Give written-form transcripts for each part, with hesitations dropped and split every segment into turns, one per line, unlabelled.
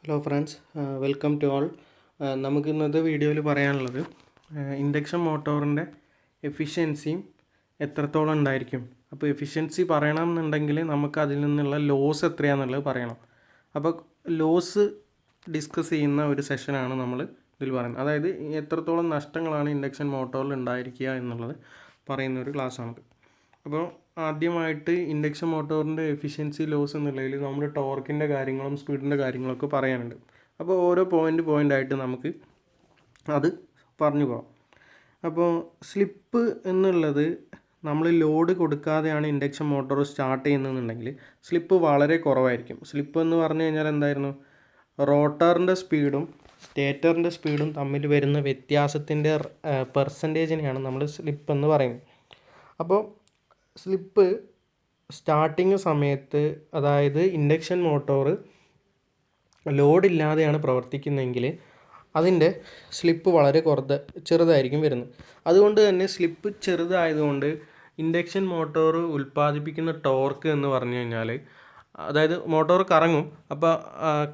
Hello friends, welcome to all. നമുക്ക് ഇന്നത്തെ വീഡിയോയിൽ പറയാനുള്ളത് ഇൻഡക്ഷൻ മോട്ടോറിൻ്റെ എഫിഷ്യൻസിയും എത്രത്തോളം ഉണ്ടായിരിക്കും. അപ്പോൾ എഫിഷ്യൻസി പറയണമെന്നുണ്ടെങ്കിൽ നമുക്ക് അതിൽ നിന്നുള്ള ലോസ് എത്രയാണെന്നുള്ളത് പറയണം. അപ്പോൾ ലോസ് ഡിസ്കസ് ചെയ്യുന്ന ഒരു സെഷനാണ് നമ്മൾ ഇതിൽ പറയുന്നത്. അതായത് എത്രത്തോളം നഷ്ടങ്ങളാണ് ഇൻഡക്ഷൻ മോട്ടോറിൽ ഉണ്ടായിരിക്കുക എന്നുള്ളത് പറയുന്ന ഒരു ക്ലാസ്സാണത്. അപ്പോൾ ആദ്യമായിട്ട് ഇൻഡക്ഷൻ മോട്ടോറിൻ്റെ എഫിഷ്യൻസി ലോസ് എന്നുള്ളതിൽ നമ്മൾ ടോർക്കിൻ്റെ കാര്യങ്ങളും സ്പീഡിൻ്റെ കാര്യങ്ങളൊക്കെ പറയാനുണ്ട്. അപ്പോൾ ഓരോ പോയിൻ്റായിട്ട് നമുക്ക് അത് പറഞ്ഞു പോകാം. അപ്പോൾ സ്ലിപ്പ് എന്നുള്ളത് നമ്മൾ ലോഡ് കൊടുക്കാതെയാണ് ഇൻഡക്ഷൻ മോട്ടോർ സ്റ്റാർട്ട് ചെയ്യുന്നതെന്നുണ്ടെങ്കിൽ സ്ലിപ്പ് വളരെ കുറവായിരിക്കും. സ്ലിപ്പ് എന്ന് പറഞ്ഞു കഴിഞ്ഞാൽ എന്തായിരുന്നു, റോട്ടറിൻ്റെ സ്പീഡും സ്റ്റേറ്ററിൻ്റെ സ്പീഡും തമ്മിൽ വരുന്ന വ്യത്യാസത്തിൻ്റെ പെർസെൻറ്റേജിനെയാണ് നമ്മൾ സ്ലിപ്പ് എന്ന് പറയുന്നത്. അപ്പോൾ സ്ലിപ്പ് സ്റ്റാർട്ടിങ് സമയത്ത്, അതായത് ഇൻഡക്ഷൻ മോട്ടോർ ലോഡില്ലാതെയാണ് പ്രവർത്തിക്കുന്നതെങ്കിൽ അതിൻ്റെ സ്ലിപ്പ് വളരെ ചെറുതായിരിക്കും വരുന്നത്. അതുകൊണ്ട് തന്നെ സ്ലിപ്പ് ചെറുതായതുകൊണ്ട് ഇൻഡക്ഷൻ മോട്ടോർ ഉൽപ്പാദിപ്പിക്കുന്ന ടോർക്ക് എന്ന് പറഞ്ഞു കഴിഞ്ഞാൽ, അതായത് മോട്ടോർ കറങ്ങും, അപ്പോൾ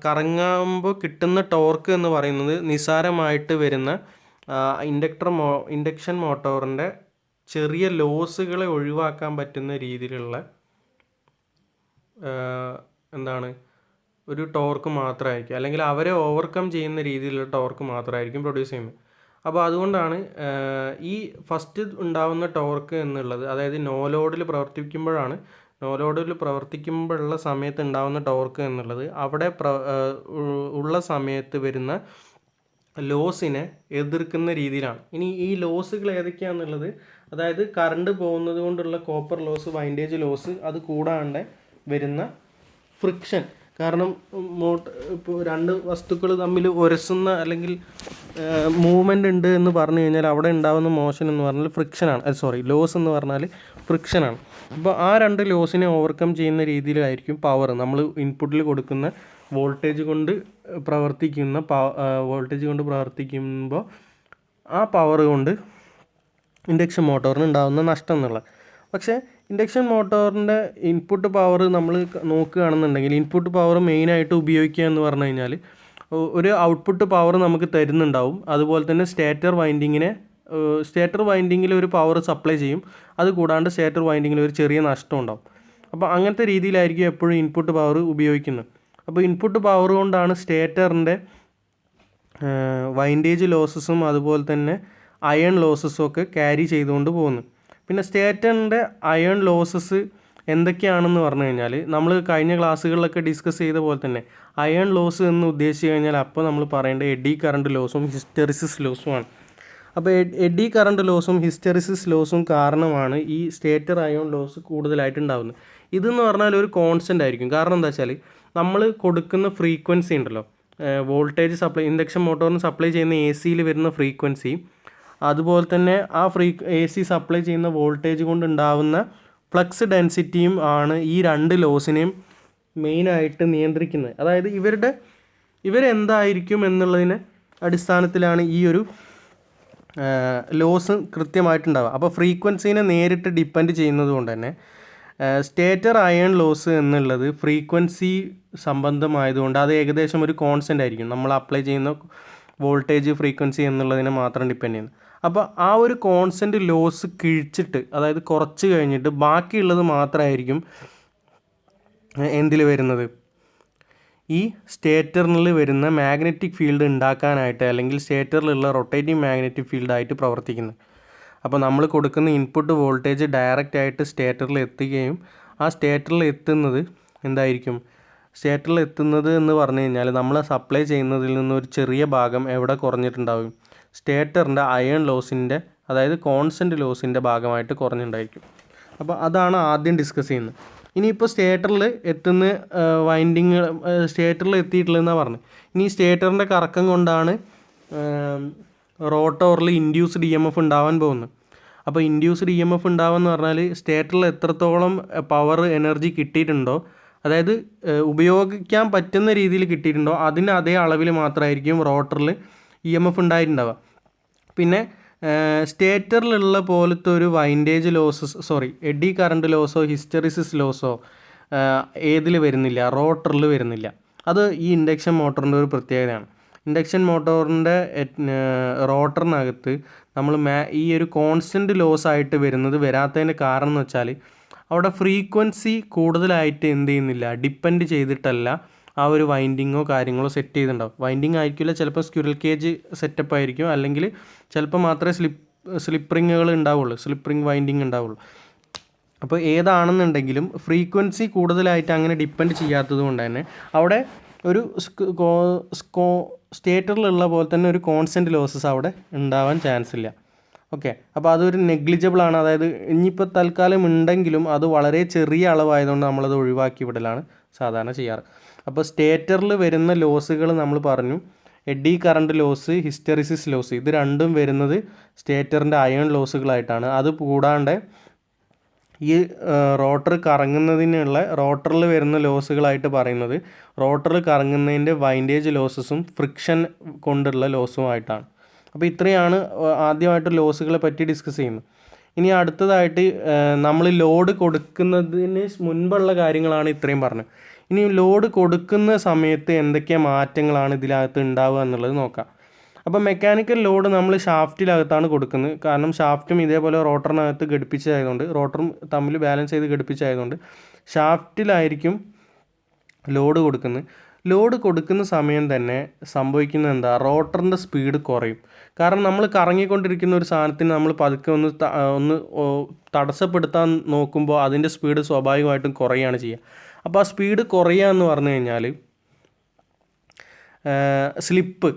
കറങ്ങുമ്പോൾ കിട്ടുന്ന ടോർക്ക് എന്ന് പറയുന്നത് നിസ്സാരമായിട്ട് വരുന്ന ഇൻഡക്ഷൻ മോട്ടോറിൻ്റെ ചെറിയ ലോസുകളെ ഒഴിവാക്കാൻ പറ്റുന്ന രീതിയിലുള്ള ഒരു ടോർക്ക് മാത്രമായിരിക്കും, അല്ലെങ്കിൽ അവരെ ഓവർകം ചെയ്യുന്ന രീതിയിലുള്ള ടോർക്ക് മാത്രമായിരിക്കും പ്രൊഡ്യൂസ് ചെയ്യുന്നത്. അപ്പോൾ അതുകൊണ്ടാണ് ഈ ഫസ്റ്റ് ഉണ്ടാവുന്ന ടോർക്ക് എന്നുള്ളത്, അതായത് നോ ലോഡിൽ പ്രവർത്തിക്കുമ്പോഴുള്ള സമയത്ത് ഉണ്ടാവുന്ന ടോർക്ക് എന്നുള്ളത് അവിടെ ഉള്ള സമയത്ത് വരുന്ന ലോസിനെ എതിർക്കുന്ന രീതിയിലാണ്. ഇനി ഈ ലോസുകൾ ഏതൊക്കെയാണെന്നുള്ളത്, അതായത് കറണ്ട് പോകുന്നത് കൊണ്ടുള്ള കോപ്പർ ലോസ്, വൈൻഡേജ് ലോസ്, അത് കൂടാണ്ട് വരുന്ന ഫ്രിക്ഷൻ. കാരണം ഇപ്പോൾ രണ്ട് വസ്തുക്കൾ തമ്മിൽ ഉരസുന്ന അല്ലെങ്കിൽ മൂവ്മെൻ്റ് ഉണ്ട് എന്ന് പറഞ്ഞു കഴിഞ്ഞാൽ അവിടെ ഉണ്ടാകുന്ന മോഷൻ എന്ന് പറഞ്ഞാൽ ഫ്രിക്ഷനാണ്, ലോസ് എന്ന് പറഞ്ഞാൽ ഫ്രിക്ഷനാണ്. അപ്പോൾ ആ രണ്ട് ലോസിനെ ഓവർകം ചെയ്യുന്ന രീതിയിലായിരിക്കും പവർ, നമ്മൾ ഇൻപുട്ടിൽ കൊടുക്കുന്ന വോൾട്ടേജ് കൊണ്ട് പ്രവർത്തിക്കുമ്പോൾ ആ പവർ കൊണ്ട് ഇൻഡക്ഷൻ മോട്ടോറിന് ഉണ്ടാകുന്ന നഷ്ടം എന്നുള്ളത്. പക്ഷേ ഇൻഡക്ഷൻ മോട്ടോറിൻ്റെ ഇൻപുട്ട് പവർ നമ്മൾ നോക്കുകയാണെന്നുണ്ടെങ്കിൽ, ഇൻപുട്ട് പവർ മെയിനായിട്ട് ഉപയോഗിക്കുക എന്ന് പറഞ്ഞു കഴിഞ്ഞാൽ ഒരു ഔട്ട്പുട്ട് പവർ നമുക്ക് തരുന്നുണ്ടാവും. അതുപോലെ തന്നെ സ്റ്റേറ്റർ വൈൻഡിങ്ങിൽ ഒരു പവർ സപ്ലൈ ചെയ്യും. അത് കൂടാണ്ട് സ്റ്റേറ്റർ വൈൻഡിങ്ങിൽ ഒരു ചെറിയ നഷ്ടം ഉണ്ടാവും. അപ്പോൾ അങ്ങനത്തെ രീതിയിലായിരിക്കും എപ്പോഴും ഇൻപുട്ട് പവർ ഉപയോഗിക്കുന്നത്. അപ്പോൾ ഇൻപുട്ട് പവർ കൊണ്ടാണ് സ്റ്റേറ്ററിൻ്റെ വൈൻഡേജ് ലോസസും അതുപോലെ തന്നെ അയൺ ലോസസും ഒക്കെ ക്യാരി ചെയ്തുകൊണ്ട് പോകുന്നു. പിന്നെ സ്റ്റേറ്ററിൻ്റെ അയൺ ലോസസ് എന്തൊക്കെയാണെന്ന് പറഞ്ഞു കഴിഞ്ഞാൽ, നമ്മൾ കഴിഞ്ഞ ക്ലാസ്സുകളിലൊക്കെ ഡിസ്കസ് ചെയ്ത പോലെ തന്നെ അയൺ ലോസ് എന്ന് ഉദ്ദേശിച്ച് കഴിഞ്ഞാൽ അപ്പോൾ നമ്മൾ പറയേണ്ടത് എഡി കറണ്ട് ലോസും ഹിസ്റ്ററിസിസ് ലോസുമാണ്. അപ്പോൾ എഡി കറണ്ട് ലോസും ഹിസ്റ്ററിസിസ് ലോസും കാരണമാണ് ഈ സ്റ്റേറ്റർ അയൺ ലോസ് കൂടുതലായിട്ടുണ്ടാകുന്നത്. ഇതെന്ന് പറഞ്ഞാൽ ഒരു കോൺസ്റ്റൻ്റ് ആയിരിക്കും. കാരണം എന്താ വെച്ചാൽ നമ്മൾ കൊടുക്കുന്ന ഫ്രീക്വൻസി ഉണ്ടല്ലോ, വോൾട്ടേജ് സപ്ലൈ, ഇൻഡക്ഷൻ മോട്ടോറിന് സപ്ലൈ ചെയ്യുന്ന എ സിയിൽ വരുന്ന ഫ്രീക്വൻസി, അതുപോലെ തന്നെ ആ എ സി സപ്ലൈ ചെയ്യുന്ന വോൾട്ടേജ് കൊണ്ടുണ്ടാവുന്ന ഫ്ലക്സ് ഡെൻസിറ്റിയും ആണ് ഈ രണ്ട് ലോസിനെയും മെയിനായിട്ട് നിയന്ത്രിക്കുന്നത്. അതായത് ഇവരെന്തായിരിക്കും എന്നുള്ളതിന് അടിസ്ഥാനത്തിലാണ് ഈ ഒരു ലോസ് കൃത്യമായിട്ടുണ്ടാവുക. അപ്പോൾ ഫ്രീക്വൻസീനെ നേരിട്ട് ഡിപ്പെൻഡ് ചെയ്യുന്നത് കൊണ്ട് തന്നെ സ്റ്റേറ്റർ അയൺ ലോസ് എന്നുള്ളത് ഫ്രീക്വൻസി സംബന്ധമായതുകൊണ്ട് അത് ഏകദേശം ഒരു കോൺസ്റ്റൻ്റ് ആയിരിക്കും. നമ്മൾ അപ്ലൈ ചെയ്യുന്ന വോൾട്ടേജ് ഫ്രീക്വൻസി എന്നുള്ളതിനെ മാത്രം ഡിപ്പെൻഡ് ചെയ്യുന്നത്. അപ്പോൾ ആ ഒരു കോൺസ്റ്റൻ്റ് ലോസ് കിഴിച്ചിട്ട്, അതായത് കുറച്ച് കഴിഞ്ഞിട്ട് ബാക്കിയുള്ളത് മാത്രമായിരിക്കും എന്തിൽ വരുന്നത്, ഈ സ്റ്റേറ്ററിൽ വരുന്ന മാഗ്നറ്റിക് ഫീൽഡ് ഉണ്ടാക്കാനായിട്ട്, അല്ലെങ്കിൽ സ്റ്റേറ്ററിലുള്ള റൊട്ടേറ്റിംഗ് മാഗ്നറ്റിക് ഫീൽഡായിട്ട് പ്രവർത്തിക്കുന്നത്. അപ്പോൾ നമ്മൾ കൊടുക്കുന്ന ഇൻപുട്ട് വോൾട്ടേജ് ഡയറക്റ്റ് ആയിട്ട് സ്റ്റേറ്ററിൽ എത്തുകയും ആ സ്റ്റേറ്ററിൽ എത്തുന്നത് എന്തായിരിക്കും, സ്റ്റേറ്ററിൽ എത്തുന്നത് എന്ന് പറഞ്ഞു കഴിഞ്ഞാൽ നമ്മൾ സപ്ലൈ ചെയ്യുന്നതിൽ നിന്ന് ഒരു ചെറിയ ഭാഗം എവിടെ കുറഞ്ഞിട്ടുണ്ടാവും, സ്റ്റേറ്ററിൻ്റെ അയൺ ലോസിൻ്റെ, അതായത് കോൺസ്റ്റൻ്റ് ലോസിൻ്റെ ഭാഗമായിട്ട് കുറഞ്ഞിട്ടുണ്ടായിരിക്കും. അപ്പോൾ അതാണ് ആദ്യം ഡിസ്കസ് ചെയ്യുന്നത്. ഇനിയിപ്പോൾ സ്റ്റേറ്ററിൽ എത്തുന്ന സ്റ്റേറ്ററിൽ എത്തിയിട്ടുള്ളതെന്നാണ് പറഞ്ഞത്. ഇനി സ്റ്റേറ്ററിൻ്റെ കറക്കം കൊണ്ടാണ് റോട്ടോറിൽ ഇൻഡ്യൂസ്ഡ് EMF ഉണ്ടാവാൻ പോകുന്നത്. അപ്പോൾ ഇൻഡ്യൂസ്ഡ് EMF ഉണ്ടാവുമെന്ന് പറഞ്ഞാൽ സ്റ്റേറ്ററിൽ എത്രത്തോളം പവർ എനർജി കിട്ടിയിട്ടുണ്ടോ, അതായത് ഉപയോഗിക്കാൻ പറ്റുന്ന രീതിയിൽ കിട്ടിയിട്ടുണ്ടോ, അതിന് അതേ അളവിൽ മാത്രമായിരിക്കും റോട്ടറിൽ EMF ഉണ്ടായിട്ടുണ്ടാവുക. പിന്നെ സ്റ്റേറ്ററിലുള്ള പോലത്തെ ഒരു വൈൻഡേജ് എഡി കറണ്ട് ലോസോ ഹിസ്റ്ററിസിസ് ലോസോ ഏതിൽ വരുന്നില്ല, റോട്ടറിൽ വരുന്നില്ല. അത് ഈ ഇൻഡക്ഷൻ മോട്ടറിൻ്റെ ഒരു പ്രത്യേകതയാണ്. ഇൻഡക്ഷൻ മോട്ടോറിൻ്റെ റോട്ടറിനകത്ത് നമ്മൾ ഈ ഒരു കോൺസ്റ്റൻറ്റ് ലോസ് ആയിട്ട് വരാത്തതിൻ്റെ കാരണം എന്ന് വെച്ചാൽ അവിടെ ഫ്രീക്വൻസി കൂടുതലായിട്ട് എന്ത് ചെയ്യുന്നില്ല, ഡിപ്പെൻഡ് ചെയ്തിട്ടല്ല ആ ഒരു വൈൻഡിങ്ങോ കാര്യങ്ങളോ സെറ്റ് ചെയ്തിട്ടുണ്ടാവും. വൈൻഡിങ് ആയിരിക്കില്ല, ചിലപ്പോൾ സ്ക്വിറൽ കേജ് സെറ്റപ്പ് ആയിരിക്കും, അല്ലെങ്കിൽ ചിലപ്പോൾ മാത്രമേ സ്ലിപ്പ് റിങ്ങുകൾ ഉണ്ടാവുള്ളൂ, സ്ലിപ്പ് റിങ് വൈൻഡിങ് ഉണ്ടാവുള്ളൂ. അപ്പോൾ ഏതാണെന്നുണ്ടെങ്കിലും ഫ്രീക്വൻസി കൂടുതലായിട്ട് അങ്ങനെ ഡിപ്പെൻഡ് ചെയ്യാത്തത് കൊണ്ട് തന്നെ അവിടെ ഒരു സ്റ്റേറ്ററിലുള്ള പോലെ തന്നെ ഒരു കോൺസ്റ്റൻറ്റ് ലോസസ് അവിടെ ഉണ്ടാവാൻ ചാൻസ് ഇല്ല. ഓക്കെ, അപ്പോൾ അതൊരു നെഗ്ലിജിബിൾ ആണ്. അതായത് ഇനിയിപ്പോൾ തൽക്കാലം ഉണ്ടെങ്കിലും അത് വളരെ ചെറിയ അളവായതുകൊണ്ട് നമ്മളത് ഒഴിവാക്കി വിടലാണ് സാധാരണ ചെയ്യാറ്. അപ്പോൾ സ്റ്റേറ്ററിൽ വരുന്ന ലോസുകൾ നമ്മൾ പറഞ്ഞു, eddy current loss, hysteresis loss, ഇത് രണ്ടും വരുന്നത് സ്റ്റേറ്ററിൻ്റെ അയൺ ലോസുകളായിട്ടാണ്. അത് കൂടാണ്ട് ഈ റോട്ടർ കറങ്ങുന്നതിനുള്ള റോട്ടറിൽ വരുന്ന ലോസുകളായിട്ട് പറയുന്നത് റോട്ടർ കറങ്ങുന്നതിൻ്റെ വൈൻഡേജ് ലോസസും ഫ്രിക്ഷൻ കൊണ്ടുള്ള ലോസുമായിട്ടാണ്. അപ്പോൾ ഇത്രയാണ് ആദ്യമായിട്ട് ലോസുകളെ പറ്റി ഡിസ്കസ് ചെയ്യുന്നത്. ഇനി അടുത്തതായിട്ട് നമ്മൾ ലോഡ് കൊടുക്കുന്നതിന് മുൻപുള്ള കാര്യങ്ങളാണ് ഇത്രയും പറഞ്ഞത്. ഇനി ലോഡ് കൊടുക്കുന്ന സമയത്ത് എന്തൊക്കെ മാറ്റങ്ങളാണ് ഇതിനകത്ത് ഉണ്ടാവുക എന്നുള്ളത് നോക്കാം. അപ്പോൾ മെക്കാനിക്കൽ ലോഡ് നമ്മൾ ഷാഫ്റ്റിനകത്താണ് കൊടുക്കുന്നത്. കാരണം ഷാഫ്റ്റും ഇതേപോലെ റോട്ടറിനകത്ത് ഘടിപ്പിച്ചതായതുകൊണ്ട്, റോട്ടറും തമ്മിൽ ബാലൻസ് ചെയ്ത് ഘടിപ്പിച്ചതായതുകൊണ്ട് ഷാഫ്റ്റിലായിരിക്കും ലോഡ് കൊടുക്കുന്നത്. ലോഡ് കൊടുക്കുന്ന സമയം തന്നെ സംഭവിക്കുന്നത് എന്താ, റോട്ടറിൻ്റെ സ്പീഡ് കുറയും. കാരണം നമ്മൾ കറങ്ങിക്കൊണ്ടിരിക്കുന്ന ഒരു സാധനത്തിന് നമ്മൾ പതുക്കെ ഒന്ന് തടസ്സപ്പെടുത്താൻ നോക്കുമ്പോൾ അതിൻ്റെ സ്പീഡ് സ്വാഭാവികമായിട്ടും കുറയുകയാണ് ചെയ്യുക. അപ്പോൾ ആ സ്പീഡ് കുറയുക എന്ന് പറഞ്ഞു കഴിഞ്ഞാൽ സ്ലിപ്പ്,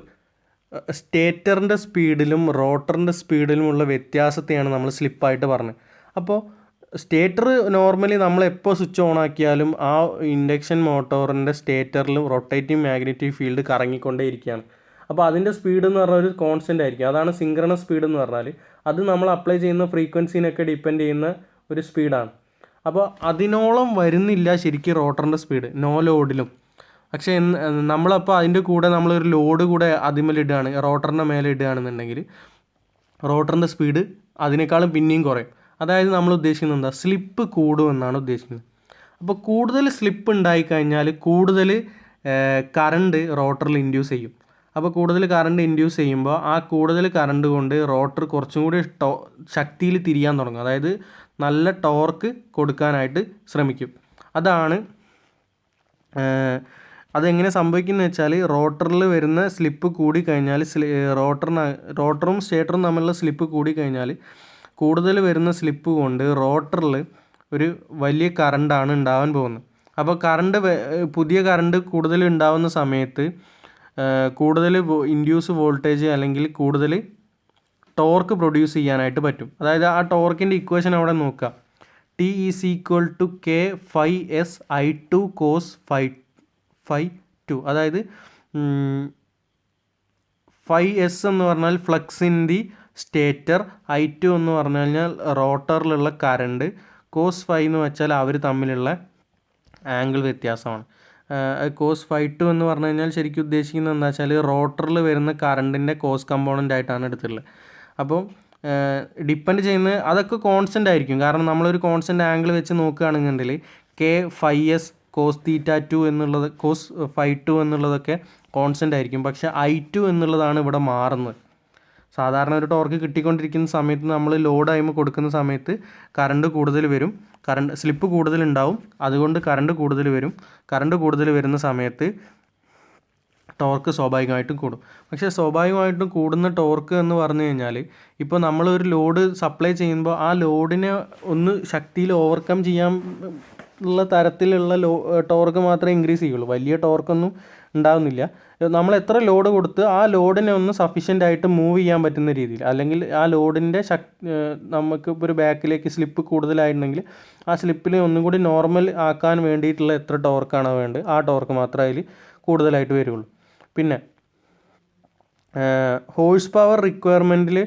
സ്റ്റേറ്ററിൻ്റെ സ്പീഡിലും റോട്ടറിൻ്റെ സ്പീഡിലുമുള്ള വ്യത്യാസത്തെയാണ് നമ്മൾ സ്ലിപ്പായിട്ട് പറഞ്ഞത്. അപ്പോൾ സ്റ്റേറ്റർ നോർമലി നമ്മൾ എപ്പോൾ സ്വിച്ച് ഓൺ ആക്കിയാലും ആ ഇൻഡക്ഷൻ മോട്ടോറിൻ്റെ സ്റ്റേറ്ററിലും റൊട്ടേറ്റിംഗ് മാഗ്നറ്റിക് ഫീൽഡ് കറങ്ങിക്കൊണ്ടേ ഇരിക്കുകയാണ്. അപ്പോൾ അതിൻ്റെ സ്പീഡ് എന്ന് പറഞ്ഞാൽ ഒരു കോൺസ്റ്റൻ്റ് ആയിരിക്കും. അതാണ് സിങ്ക്രണസ് സ്പീഡ് എന്ന് പറഞ്ഞാൽ. അത് നമ്മൾ അപ്ലൈ ചെയ്യുന്ന ഫ്രീക്വൻസിനൊക്കെ ഡിപ്പെൻഡ് ചെയ്യുന്ന ഒരു സ്പീഡാണ്. അപ്പോൾ അതിനോളം വരുന്നില്ല ശരിക്കും റോട്ടറിൻ്റെ സ്പീഡ് നോ ലോഡിലും. പക്ഷേ നമ്മളപ്പോൾ അതിൻ്റെ കൂടെ നമ്മളൊരു ലോഡ് കൂടെ അതിന്മേലിടുകയാണ്, റോട്ടറിൻ്റെ മേലെ ഇടുകയാണെന്നുണ്ടെങ്കിൽ റോട്ടറിൻ്റെ സ്പീഡ് അതിനേക്കാളും പിന്നെയും കുറയും. അതായത് നമ്മൾ ഉദ്ദേശിക്കുന്നത് എന്താ, സ്ലിപ്പ് കൂടുമെന്നാണ് ഉദ്ദേശിക്കുന്നത്. അപ്പോൾ കൂടുതൽ സ്ലിപ്പ് ഉണ്ടായിക്കഴിഞ്ഞാൽ കൂടുതൽ കറണ്ട് റോട്ടറിൽ ഇൻഡ്യൂസ് ചെയ്യും. അപ്പോൾ കൂടുതൽ കറണ്ട് ഇൻഡ്യൂസ് ചെയ്യുമ്പോൾ ആ കൂടുതൽ കറണ്ട് കൊണ്ട് റോട്ടർ കുറച്ചും കൂടി ശക്തിയിൽ തിരിയാൻ തുടങ്ങും. അതായത് നല്ല ടോർക്ക് കൊടുക്കാനായിട്ട് ശ്രമിക്കും. അതെങ്ങനെ സംഭവിക്കുന്നത് വെച്ചാൽ റോട്ടറിൽ വരുന്ന സ്ലിപ്പ് കൂടിക്കഴിഞ്ഞാൽ റോട്ടറും സ്റ്റേറ്ററും തമ്മിലുള്ള സ്ലിപ്പ് കൂടിക്കഴിഞ്ഞാൽ കൂടുതൽ വരുന്ന സ്ലിപ്പ് കൊണ്ട് റോട്ടറിൽ ഒരു വലിയ കറണ്ടാണ് ഉണ്ടാവാൻ പോകുന്നത്. അപ്പോൾ പുതിയ കറണ്ട് കൂടുതൽ ഉണ്ടാവുന്ന സമയത്ത് കൂടുതൽ ഇൻഡ്യൂസ് വോൾട്ടേജ് അല്ലെങ്കിൽ കൂടുതൽ ടോർക്ക് പ്രൊഡ്യൂസ് ചെയ്യാനായിട്ട് പറ്റും. അതായത് ആ ടോർക്കിൻ്റെ ഇക്വേഷൻ അവിടെ നോക്കുക, T = K∅S_I2 cos ∅2. അതായത് ∅S എന്ന് പറഞ്ഞാൽ flux in the stator, I2 എന്ന് പറഞ്ഞു കഴിഞ്ഞാൽ റോട്ടറിലുള്ള കറണ്ട്, കോസ് ∅ എന്ന് വെച്ചാൽ അവർ തമ്മിലുള്ള ആംഗിൾ വ്യത്യാസമാണ്. കോസ് ∅2 എന്ന് പറഞ്ഞു കഴിഞ്ഞാൽ ശരിക്കും ഉദ്ദേശിക്കുന്നത് എന്താ വെച്ചാൽ റോട്ടറിൽ വരുന്ന കറണ്ടിൻ്റെ കോസ് കമ്പോണൻ്റ് ആയിട്ടാണ് എടുത്തിട്ടുള്ളത്. അപ്പോൾ ഡിപ്പെൻഡ് ചെയ്യുന്നത് അതൊക്കെ കോൺസ്റ്റൻ്റ് ആയിരിക്കും. കാരണം നമ്മളൊരു കോൺസ്റ്റൻ്റ് ആംഗിൾ വെച്ച് നോക്കുകയാണെന്നുണ്ടെങ്കിൽ K∅S cos ∅2 എന്നുള്ളത്, cos ∅2 എന്നുള്ളതൊക്കെ കോൺസ്റ്റൻ്റ് ആയിരിക്കും. പക്ഷേ I2 എന്നുള്ളതാണ് ഇവിടെ മാറുന്നത്. സാധാരണ ഒരു ടോർക്ക് കിട്ടിക്കൊണ്ടിരിക്കുന്ന സമയത്ത് നമ്മൾ ലോഡ് ആയി കൊടുക്കുന്ന സമയത്ത് കറണ്ട് കൂടുതൽ വരും, സ്ലിപ്പ് കൂടുതലുണ്ടാവും, അതുകൊണ്ട് കറണ്ട് കൂടുതൽ വരും. കറണ്ട് കൂടുതൽ വരുന്ന സമയത്ത് ടോർക്ക് സ്വാഭാവികമായിട്ടും കൂടും. പക്ഷേ സ്വാഭാവികമായിട്ടും കൂടുന്ന ടോർക്ക് എന്ന് പറഞ്ഞു കഴിഞ്ഞാൽ ഇപ്പോൾ നമ്മളൊരു ലോഡ് സപ്ലൈ ചെയ്യുമ്പോൾ ആ ലോഡിനെ ഒന്ന് ശക്തിയിൽ ഓവർകം ചെയ്യാൻ ഉള്ള തരത്തിലുള്ള ടോർക്ക് മാത്രമേ ഇൻക്രീസ് ചെയ്യുള്ളൂ. വലിയ ടോർക്കൊന്നും ഉണ്ടാകുന്നില്ല. നമ്മൾ എത്ര ലോഡ് കൊടുത്ത് ആ ലോഡിനെ ഒന്ന് സഫീഷ്യൻ്റ് ആയിട്ട് മൂവ് ചെയ്യാൻ പറ്റുന്ന രീതിയിൽ, അല്ലെങ്കിൽ ആ ലോഡിൻ്റെ നമുക്ക് ഇപ്പോൾ ഒരു ബാക്കിലേക്ക് സ്ലിപ്പ് കൂടുതലായിട്ടുണ്ടെങ്കിൽ ആ സ്ലിപ്പിനെ ഒന്നും കൂടി നോർമൽ ആക്കാൻ വേണ്ടിയിട്ടുള്ള എത്ര ടോർക്കാണോ വേണ്ടത് ആ ടോർക്ക് മാത്രമേ അതിൽ കൂടുതലായിട്ട് വരുള്ളൂ. പിന്നെ ഹോഴ്സ് പവർ റിക്വയർമെൻറ്റിൽ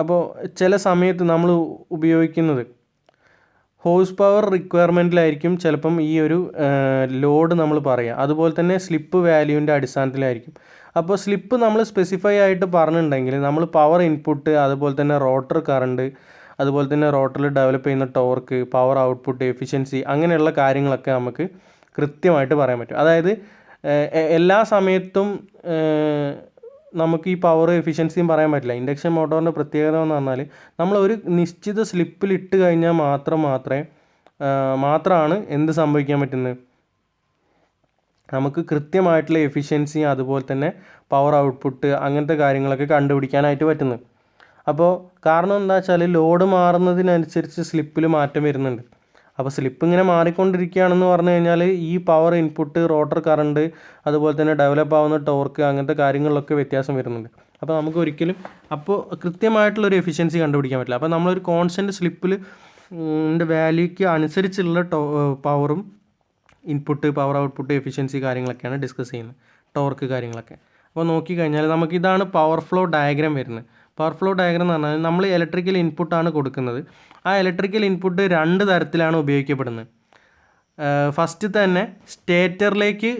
അപ്പോൾ ചില സമയത്ത് നമ്മൾ ഉപയോഗിക്കുന്നത് ഹോഴ്സ് പവർ റിക്വയർമെൻറ്റിലായിരിക്കും ചിലപ്പം ഈ ഒരു ലോഡ് നമ്മൾ പറയുക. അതുപോലെ തന്നെ സ്ലിപ്പ് വാല്യൂവിൻ്റെ അടിസ്ഥാനത്തിലായിരിക്കും. അപ്പോൾ സ്ലിപ്പ് നമ്മൾ സ്പെസിഫൈ ആയിട്ട് പറഞ്ഞിട്ടുണ്ടെങ്കിൽ നമ്മൾ പവർ ഇൻപുട്ട്, അതുപോലെ തന്നെ റോട്ടർ കറണ്ട്, അതുപോലെ തന്നെ റോട്ടറിൽ ഡെവലപ്പ് ചെയ്യുന്ന ടോർക്ക്, പവർ ഔട്ട്പുട്ട്, എഫിഷ്യൻസി, അങ്ങനെയുള്ള കാര്യങ്ങളൊക്കെ നമുക്ക് കൃത്യമായിട്ട് പറയാൻ പറ്റും. അതായത് എല്ലാ സമയത്തും നമുക്ക് ഈ പവർ എഫിഷ്യൻസിയും പറയാൻ പറ്റില്ല. ഇൻഡക്ഷൻ മോട്ടോറിൻ്റെ പ്രത്യേകത എന്ന് പറഞ്ഞാൽ നമ്മളൊരു നിശ്ചിത സ്ലിപ്പിൽ ഇട്ട് കഴിഞ്ഞാൽ മാത്രമാണ് എന്ത് സംഭവിക്കാൻ പറ്റുന്നത്, നമുക്ക് കൃത്യമായിട്ടുള്ള എഫിഷ്യൻസിയും അതുപോലെ തന്നെ പവർ ഔട്ട്പുട്ട് അങ്ങനത്തെ കാര്യങ്ങളൊക്കെ കണ്ടുപിടിക്കാനായിട്ട് പറ്റുന്നത്. അപ്പോൾ കാരണം എന്താ വെച്ചാൽ ലോഡ് മാറുന്നതിനനുസരിച്ച് സ്ലിപ്പിൽ മാറ്റം വരുന്നുണ്ട്. അപ്പോൾ സ്ലിപ്പ് ഇങ്ങനെ മാറിക്കൊണ്ടിരിക്കുകയാണെന്ന് പറഞ്ഞു കഴിഞ്ഞാൽ ഈ പവർ ഇൻപുട്ട്, റോട്ടർ കറണ്ട്, അതുപോലെ തന്നെ ഡെവലപ്പ് ആവുന്ന ടോർക്ക് അങ്ങനത്തെ കാര്യങ്ങളിലൊക്കെ വ്യത്യാസം വരുന്നുണ്ട്. അപ്പോൾ നമുക്ക് ഒരിക്കലും കൃത്യമായിട്ടുള്ളൊരു എഫിഷ്യൻസി കണ്ടുപിടിക്കാൻ പറ്റില്ല. അപ്പോൾ നമ്മളൊരു കോൺസ്റ്റൻറ്റ് സ്ലിപ്പിൽ വാല്യൂക്ക് അനുസരിച്ചുള്ള പവറും ഇൻപുട്ട്, പവർ ഔട്ട്പുട്ട്, എഫിഷ്യൻസി കാര്യങ്ങളൊക്കെയാണ് ഡിസ്കസ് ചെയ്യുന്നത്, ടോർക്ക് കാര്യങ്ങളൊക്കെ. അപ്പോൾ നോക്കിക്കഴിഞ്ഞാൽ നമുക്കിതാണ് പവർ ഫ്ലോ ഡയഗ്രാം വരുന്നത്. പവർ ഫ്ലോ ഡയഗ്രാം എന്ന് പറഞ്ഞാൽ നമ്മൾ ഇലക്ട്രിക്കൽ ഇൻപുട്ടാണ് കൊടുക്കുന്നത്. ആ ഇലക്ട്രിക്കൽ ഇൻപുട്ട് 2 തരത്തിലാണ് ഉപയോഗിക്കപ്പെടുന്നത്. ഫസ്റ്റ് തന്നെ സ്റ്റേറ്ററിലേക്ക്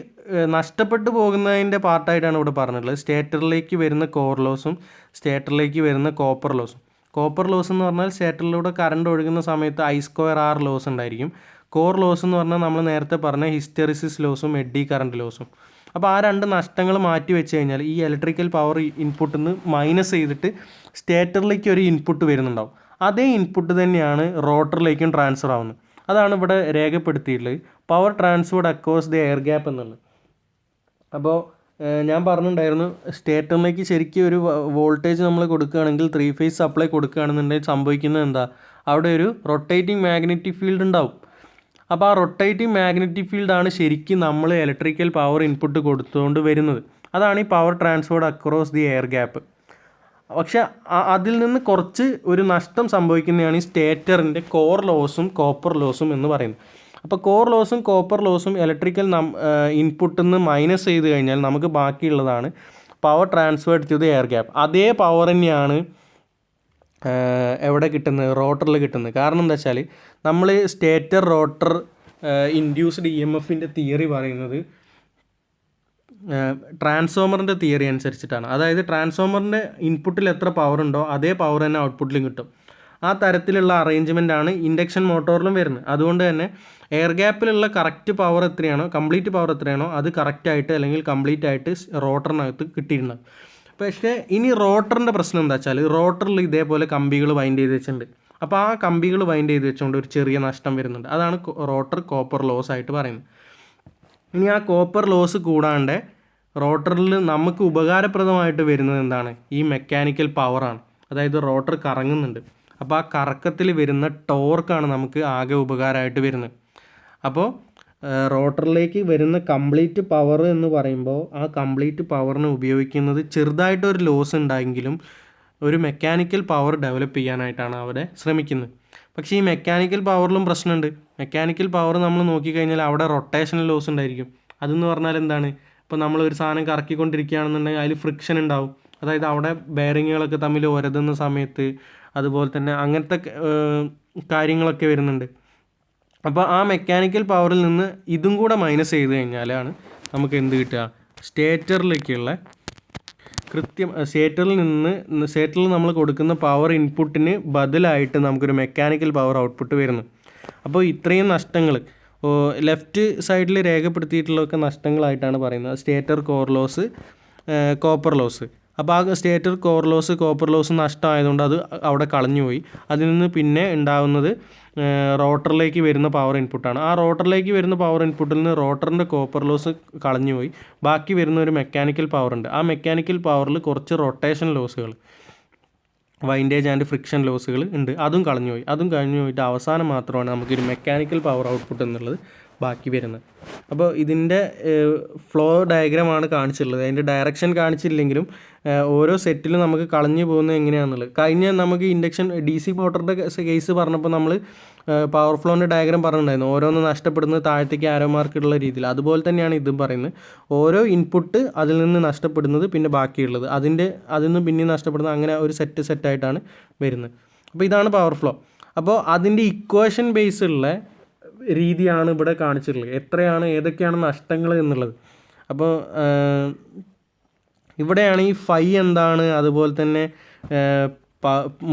നഷ്ടപ്പെട്ടു പോകുന്നതിൻ്റെ പാർട്ടായിട്ടാണ് ഇവിടെ പറഞ്ഞിട്ടുള്ളത്. സ്റ്റേറ്ററിലേക്ക് വരുന്ന കോർ ലോസും സ്റ്റേറ്ററിലേക്ക് വരുന്ന കോപ്പർ ലോസും. കോപ്പർ ലോസ് എന്ന് പറഞ്ഞാൽ സ്റ്റേറ്ററിലൂടെ കറണ്ട് ഒഴുകുന്ന സമയത്ത് I²R ലോസ് ഉണ്ടായിരിക്കും. കോർ ലോസ് എന്ന് പറഞ്ഞാൽ നമ്മൾ നേരത്തെ പറഞ്ഞ ഹിസ്റ്ററിസിസ് ലോസും എഡ്ഡി കറണ്ട് ലോസും. അപ്പോൾ ആ 2 നഷ്ടങ്ങൾ മാറ്റി വെച്ച് കഴിഞ്ഞാൽ ഈ ഇലക്ട്രിക്കൽ പവർ ഇൻപുട്ടിൽ നിന്ന് മൈനസ് ചെയ്തിട്ട് സ്റ്റേറ്ററിലേക്ക് ഒരു ഇൻപുട്ട് വരുന്നുണ്ടാവും. അതേ ഇൻപുട്ട് തന്നെയാണ് റോട്ടറിലേക്കും ട്രാൻസ്ഫർ ആവുന്നത്. അതാണ് ഇവിടെ രേഖപ്പെടുത്തിയിട്ടുള്ളത്, power transferred across the air gap എന്നുള്ളത്. അപ്പോൾ ഞാൻ പറഞ്ഞിട്ടുണ്ടായിരുന്നു, സ്റ്റേറ്ററിലേക്ക് ശരിക്കും ഒരു വോൾട്ടേജ് നമ്മൾ കൊടുക്കുകയാണെങ്കിൽ 3 ഫേസ് സപ്ലൈ കൊടുക്കുകയാണെന്നുണ്ടെങ്കിൽ സംഭവിക്കുന്നത് എന്താ, അവിടെ ഒരു റൊട്ടേറ്റിംഗ് മാഗ്നറ്റിക് ഫീൽഡ് ഉണ്ടാവും. അപ്പോൾ ആ റൊട്ടേറ്റിംഗ് മാഗ്നറ്റിക് ഫീൽഡാണ് ശരിക്കും നമ്മൾ ഇലക്ട്രിക്കൽ പവർ ഇൻപുട്ട് കൊടുത്തുകൊണ്ട് വരുന്നത്. അതാണ് ഈ power transferred across the air gap. പക്ഷെ അതിൽ നിന്ന് കുറച്ച് ഒരു നഷ്ടം സംഭവിക്കുന്നതാണ് ഈ സ്റ്റേറ്ററിൻ്റെ കോർ ലോസും കോപ്പർ ലോസും എന്ന് പറയുന്നത്. അപ്പോൾ കോർ ലോസും കോപ്പർ ലോസും ഇലക്ട്രിക്കൽ ഇൻപുട്ടിൽ നിന്ന് മൈനസ് ചെയ്ത് കഴിഞ്ഞാൽ നമുക്ക് ബാക്കിയുള്ളതാണ് power transferred to the air gap. അതേ പവർ തന്നെയാണ് എവിടെ കിട്ടുന്നത്, റോട്ടറിൽ കിട്ടുന്നത്. കാരണം എന്താ വെച്ചാൽ നമ്മൾ സ്റ്റേറ്റർ റോട്ടർ ഇൻഡ്യൂസ്ഡ് EMFൻ്റെ തിയറി പറയുന്നത് ട്രാൻസ്ഫോമറിൻ്റെ തിയറി അനുസരിച്ചിട്ടാണ്. അതായത് ട്രാൻസ്ഫോമറിൻ്റെ ഇൻപുട്ടിൽ എത്ര പവർ ഉണ്ടോ അതേ പവർ തന്നെ ഔട്ട്പുട്ടിലും കിട്ടും. ആ തരത്തിലുള്ള അറേഞ്ച്മെൻറ്റാണ് ഇൻഡക്ഷൻ മോട്ടോറിലും വരുന്നത്. അതുകൊണ്ട് തന്നെ എയർ ഗ്യാപ്പിലുള്ള കറക്റ്റ് പവർ എത്രയാണോ, കംപ്ലീറ്റ് പവർ എത്രയാണോ അത് കറക്റ്റായിട്ട് അല്ലെങ്കിൽ കംപ്ലീറ്റ് ആയിട്ട് റോട്ടറിനകത്ത് കിട്ടിയിട്ടുണ്ടാകും. പക്ഷേ ഇനി റോട്ടറിൻ്റെ പ്രശ്നം എന്താ വെച്ചാൽ റോട്ടറിൽ ഇതേപോലെ കമ്പികൾ വൈൻഡ് ചെയ്ത് വെച്ചിട്ടുണ്ട്. അപ്പോൾ ആ കമ്പികൾ വൈൻഡ് ചെയ്ത് വെച്ചുകൊണ്ട് ഒരു ചെറിയ നഷ്ടം വരുന്നുണ്ട്. അതാണ് റോട്ടർ കോപ്പർ ലോസ് ആയിട്ട് പറയുന്നത്. ഇനി ആ കോപ്പർ ലോസ് കൂടാണ്ട് റോട്ടറിൽ നമുക്ക് ഉപകാരപ്രദമായിട്ട് വരുന്നത് എന്താണ്, ഈ മെക്കാനിക്കൽ പവറാണ്. അതായത് റോട്ടർ കറങ്ങുന്നുണ്ട്, അപ്പോൾ ആ കറക്കത്തിൽ വരുന്ന ടോർക്കാണ് നമുക്ക് ആകെ ഉപകാരമായിട്ട് വരുന്നത്. അപ്പോൾ റോട്ടറിലേക്ക് വരുന്ന കംപ്ലീറ്റ് പവർ എന്ന് പറയുമ്പോൾ ആ കംപ്ലീറ്റ് പവറിന് ഉപയോഗിക്കുന്നത് ചെറുതായിട്ടൊരു ലോസ് ഉണ്ടായെങ്കിലും ഒരു മെക്കാനിക്കൽ പവർ ഡെവലപ്പ് ചെയ്യാനായിട്ടാണ് അവിടെ ശ്രമിക്കുന്നത്. പക്ഷേ ഈ മെക്കാനിക്കൽ പവറിലും പ്രശ്നമുണ്ട്. മെക്കാനിക്കൽ പവർ നമ്മൾ നോക്കിക്കഴിഞ്ഞാൽ അവിടെ റൊട്ടേഷണൽ ലോസ് ഉണ്ടായിരിക്കും. അതെന്ന് പറഞ്ഞാൽ എന്താണ്, ഇപ്പോൾ നമ്മളൊരു സാധനം കറക്കിക്കൊണ്ടിരിക്കുകയാണെന്നുണ്ടെങ്കിൽ അതിൽ ഫ്രിക്ഷൻ ഉണ്ടാവും. അതായത് അവിടെ ബെയറിങ്ങുകളൊക്കെ തമ്മിൽ ഉരതുന്ന സമയത്ത് അതുപോലെ തന്നെ അങ്ങനത്തെ കാര്യങ്ങളൊക്കെ വരുന്നുണ്ട്. അപ്പോൾ ആ മെക്കാനിക്കൽ പവറിൽ നിന്ന് ഇതും കൂടെ മൈനസ് ചെയ്ത് കഴിഞ്ഞാലാണ് നമുക്ക് എന്ത് കിട്ടുക, സ്റ്റേറ്ററിലേക്കുള്ള സ്റ്റേറ്ററിൽ നമ്മൾ കൊടുക്കുന്ന പവർ ഇൻപുട്ടിന് ബദലായിട്ട് നമുക്കൊരു മെക്കാനിക്കൽ പവർ ഔട്ട്പുട്ട് വരുന്നു. അപ്പോൾ ഇത്രയും നഷ്ടങ്ങൾ ലെഫ്റ്റ് സൈഡിൽ രേഖപ്പെടുത്തിയിട്ടുള്ളതൊക്കെ നഷ്ടങ്ങളായിട്ടാണ് പറയുന്നത്. Stator core loss, copper loss. അപ്പോൾ ആ stator core loss, copper loss നഷ്ടമായതുകൊണ്ട് അത് അവിടെ കളഞ്ഞുപോയി. അതിൽ നിന്ന് പിന്നെ ഉണ്ടാകുന്നത് റോട്ടറിലേക്ക് വരുന്ന പവർ ഇൻപുട്ടാണ്. ആ റോട്ടറിലേക്ക് വരുന്ന പവർ ഇൻപുട്ടിൽ നിന്ന് റോട്ടറിൻ്റെ കോപ്പർ ലോസ് കളഞ്ഞുപോയി. ബാക്കി വരുന്ന ഒരു മെക്കാനിക്കൽ പവർ ഉണ്ട്. ആ മെക്കാനിക്കൽ പവറിൽ കുറച്ച് റൊട്ടേഷൻ ലോസുകൾ, വൈൻഡേജ് ആൻഡ് ഫ്രിക്ഷൻ ലോസുകൾ ഉണ്ട്. അതും കളഞ്ഞു പോയിട്ട് അവസാനം മാത്രമാണ് നമുക്കൊരു മെക്കാനിക്കൽ പവർ ഔട്ട്പുട്ട് എന്നുള്ളത് ബാക്കി വരുന്നത്. അപ്പോൾ ഇതിൻ്റെ ഫ്ലോ ഡയഗ്രാമാണ് കാണിച്ചിട്ടുള്ളത്. അതിൻ്റെ ഡയറക്ഷൻ കാണിച്ചില്ലെങ്കിലും ഓരോ സെറ്റിലും നമുക്ക് കളഞ്ഞു പോകുന്നത് എങ്ങനെയാണെന്നുള്ളത്. കഴിഞ്ഞ നമുക്ക് ഇൻഡക്ഷൻ DC മോട്ടറിൻ്റെ കേസ് പറഞ്ഞപ്പോൾ നമ്മൾ പവർ ഫ്ലോൻ്റെ ഡയഗ്രാം പറഞ്ഞിട്ടുണ്ടായിരുന്നു. ഓരോന്ന് നഷ്ടപ്പെടുന്നത് താഴത്തേക്ക് ആരോ മാർക്കുള്ള രീതിയിൽ. അതുപോലെ തന്നെയാണ് ഇതും പറയുന്നത്. ഓരോ ഇൻപുട്ട് അതിൽ നിന്ന് നഷ്ടപ്പെടുന്നത്, പിന്നെ ബാക്കിയുള്ളത് അതിൽ നിന്ന് പിന്നെ നഷ്ടപ്പെടുന്നത്, അങ്ങനെ ഒരു സെറ്റായിട്ടാണ് വരുന്നത്. അപ്പോൾ ഇതാണ് പവർ ഫ്ലോ. അപ്പോൾ അതിൻ്റെ ഇക്വേഷൻ ബേസുള്ള രീതിയാണ് ഇവിടെ കാണിച്ചിട്ടുള്ളത്, ഏതൊക്കെയാണ് നഷ്ടങ്ങൾ എന്നുള്ളത്. അപ്പോൾ ഇവിടെയാണ് ഈ ഫൈ എന്താണ്, അതുപോലെ തന്നെ